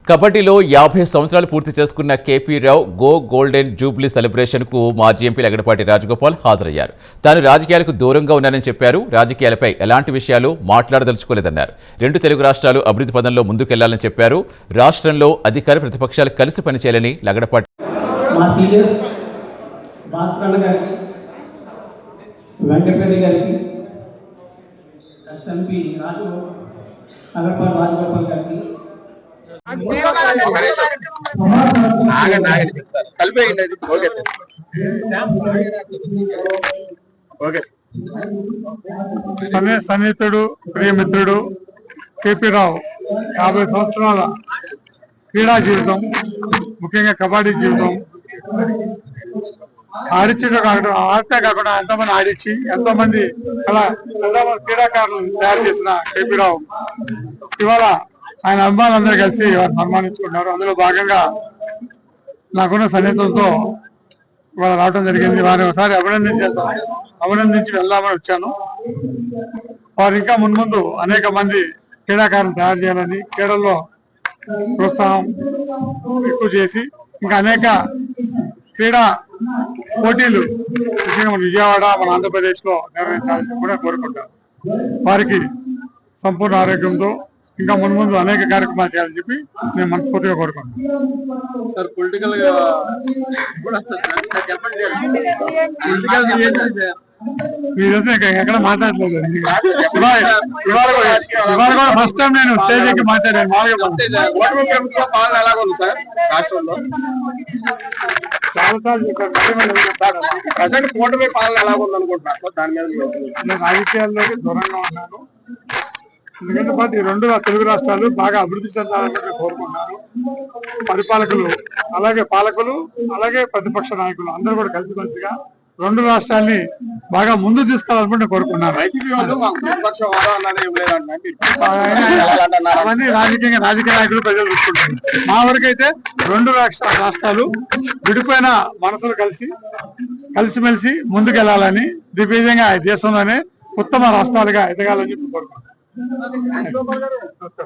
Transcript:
కబడ్డీలో 50 సంవత్సరాలు పూర్తి చేసుకున్న కేపీ రావు గో గోల్డెన్ జూబ్లీ సెలబ్రేషన్కు మాజీ ఎంపీ లగడపాటి రాజగోపాల్ హాజరయ్యారు. తాను రాజకీయాలకు దూరంగా ఉన్నానని చెప్పారు. రాజకీయాలపై ఎలాంటి విషయాలు మాట్లాడదలుచుకోలేదన్నారు. 2 తెలుగు రాష్ట్రాలు అభివృద్ధి పదంలో ముందుకెళ్లాలని చెప్పారు. రాష్ట్రంలో అధికార ప్రతిపక్షాలు కలిసి పనిచేయాలని లగడపాటి సన్నిహితుడు ప్రియమిత్రుడు కేపీ రావు 50 సంవత్సరాల క్రీడా జీవితం, ముఖ్యంగా కబడ్డీ జీవితం ఆడితే కాకుండా ఎంతోమంది ఆడించి ఎంతోమంది క్రీడాకారులను తయారు చేసిన కేపీ రావు ఇవాళ ఆయన అభిమానులందరూ కలిసి వారు సన్మానించుకున్నారు. అందులో భాగంగా నాకున్న సన్నిహితంతో ఇవాళ రావడం జరిగింది. వారిని ఒకసారి అభినందించి వెళ్దామని వచ్చాను. వారు ఇంకా మున్ముందు అనేక మంది క్రీడాకారులను తయారు చేయాలని, క్రీడల్లో ప్రోత్సాహం ఎక్కువ చేసి ఇంకా అనేక క్రీడా పోటీలు ముఖ్యంగా మన విజయవాడ, మన ఆంధ్రప్రదేశ్ లో నిర్వహించాలని కూడా కోరుకుంటారు. వారికి సంపూర్ణ ఆరోగ్యంతో ఇంకా మున్ముందు అనేక కార్యక్రమాలు చేయాలని చెప్పి నేను మనస్ఫూర్తిగా కోరుకుంటున్నాను. సార్ పొలిటికల్ మీరు ఎక్కడ మాట్లాడలేదు. ఇవాళ కూడా ఫస్ట్ టైం నేను స్టేజ్ ఎక్కి మాట్లాడాను. నేను రాజకీయాల్లోకి దూరంగా ఉన్నాను. ఎందుకంటే పాటు ఈ 2 తెలుగు రాష్ట్రాలు బాగా అభివృద్ధి చెందాలని కోరుకుంటున్నాను. పాలకులు అలాగే ప్రతిపక్ష నాయకులు అందరూ కూడా కలిసిమెలిసిగా 2 రాష్ట్రాల్ని బాగా ముందు తీసుకెళ్లాలని కోరుకున్నాను. అవన్నీ రాజకీయ నాయకులు ప్రజలు చూసుకుంటారు. మా వరకైతే 2 రాష్ట్రాలు విడిపోయిన మనసులు కలిసిమెలిసి ముందుకెళ్లాలని, దిగ్విజయంగా దేశంలోనే ఉత్తమ రాష్ట్రాలుగా ఎదగాలని కోరుకుంటున్నాను.